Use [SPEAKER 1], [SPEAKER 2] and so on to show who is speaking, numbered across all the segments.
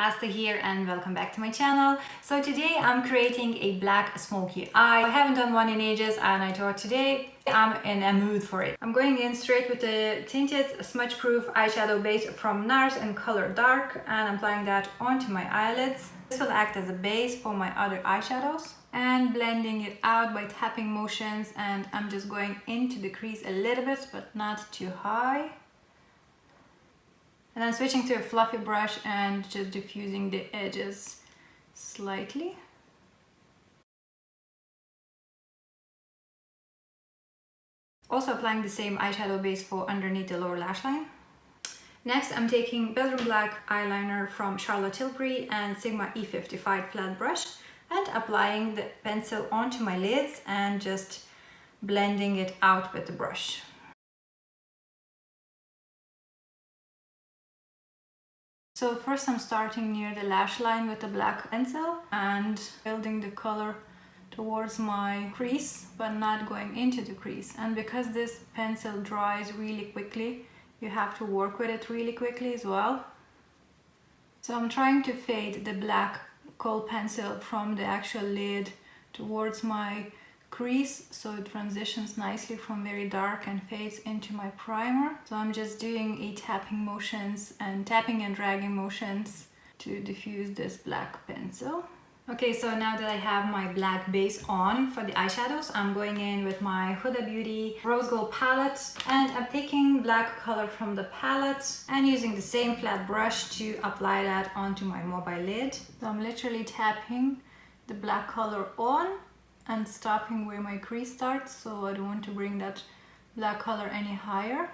[SPEAKER 1] Asta here and welcome back to my channel. So today I'm creating a black smoky eye. I haven't done one in ages and I thought today I'm in a mood for it. I'm going in straight with the tinted smudge proof eyeshadow base from NARS in color dark, and I'm applying that onto my eyelids. This will act as a base for my other eyeshadows, and blending it out by tapping motions, and I'm just going into the crease a little bit but not too high. And then switching to a fluffy brush and just diffusing the edges slightly. Also applying the same eyeshadow base for underneath the lower lash line. Next, I'm taking Bedroom Black eyeliner from Charlotte Tilbury and Sigma E55 flat brush and applying the pencil onto my lids and just blending it out with the brush. So first I'm starting near the lash line with the black pencil and building the color towards my crease but not going into the crease. And because this pencil dries really quickly, you have to work with it really quickly as well. So I'm trying to fade the black kohl pencil from the actual lid towards my crease so it transitions nicely from very dark and fades into my primer. So I'm just doing a tapping motions and tapping and dragging motions to diffuse this black pencil. Okay, so now that I have my black base on for the eyeshadows, I'm going in with my Huda Beauty Rose Gold palette, and I'm taking black color from the palette and using the same flat brush to apply that onto my mobile lid. So I'm literally tapping the black color on and stopping where my crease starts, so I don't want to bring that black color any higher.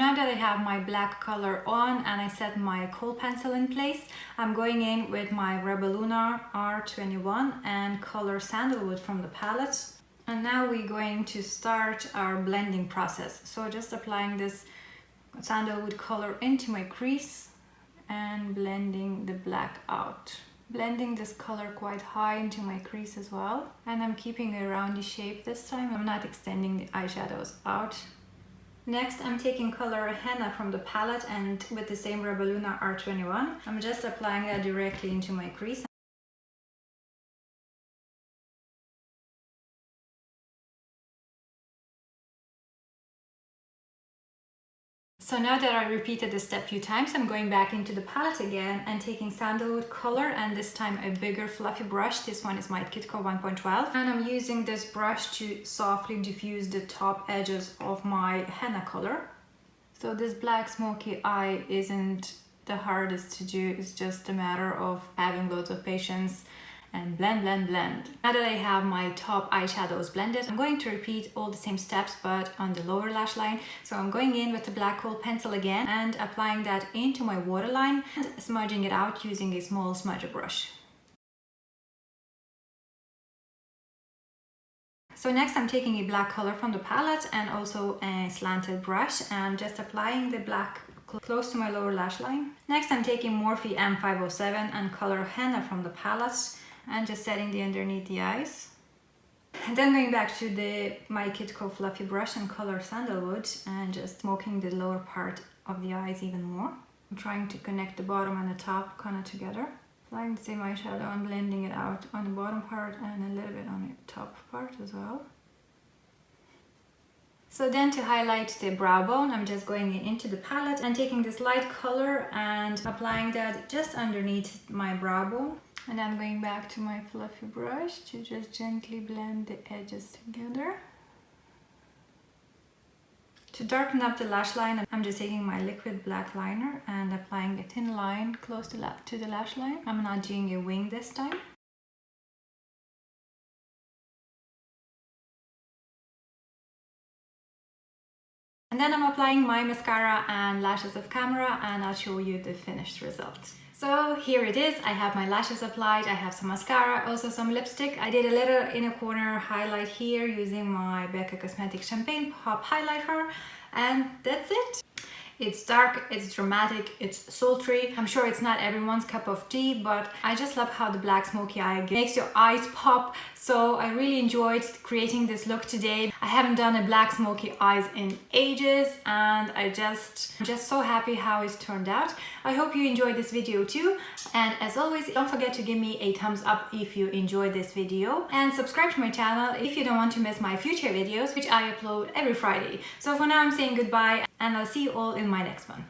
[SPEAKER 1] Now that I have my black color on and I set my kohl pencil in place, I'm going in with my Rebel Luna R21 and color Sandalwood from the palette. And now we're going to start our blending process. So just applying this sandalwood color into my crease and blending the black out. Blending this color quite high into my crease as well. And I'm keeping a roundy shape this time. I'm not extending the eyeshadows out. Next, I'm taking color Henna from the palette and with the same Rebel Luna R21. I'm just applying that directly into my crease. So now that I repeated this step a few times, I'm going back into the palette again and taking sandalwood color, and this time a bigger fluffy brush. This one is my Kitco 1.12, and I'm using this brush to softly diffuse the top edges of my henna color. So this black smoky eye isn't the hardest to do, it's just a matter of having loads of patience and blend, blend, blend. Now that I have my top eyeshadows blended, I'm going to repeat all the same steps but on the lower lash line. So I'm going in with the black kohl pencil again and applying that into my waterline and smudging it out using a small smudger brush. So next I'm taking a black color from the palette and also a slanted brush and just applying the black close to my lower lash line. Next I'm taking Morphe M507 and color Henna from the palette and just setting the underneath the eyes. And then going back to my Kitco fluffy brush and color Sandalwood and just smoking the lower part of the eyes even more. I'm trying to connect the bottom and the top kind of together. Applying the same eyeshadow and blending it out on the bottom part and a little bit on the top part as well. So then to highlight the brow bone, I'm just going into the palette and taking this light color and applying that just underneath my brow bone. And I'm going back to my fluffy brush to just gently blend the edges together. To darken up the lash line, I'm just taking my liquid black liner and applying a thin line close to the lash line. I'm not doing a wing this time. And then I'm applying my mascara and lashes off camera and I'll show you the finished result. So here it is. I have my lashes applied, I have some mascara, also some lipstick. I did a little inner corner highlight here using my Becca Cosmetics Champagne Pop Highlighter, and that's it. It's dark, it's dramatic, it's sultry. I'm sure it's not everyone's cup of tea, but I just love how the black smoky eye makes your eyes pop. So I really enjoyed creating this look today. I haven't done a black smoky eyes in ages, and I'm just so happy how it's turned out. I hope you enjoyed this video too. And as always, don't forget to give me a thumbs up if you enjoyed this video, and subscribe to my channel if you don't want to miss my future videos, which I upload every Friday. So for now, I'm saying goodbye, and I'll see you all in my next one.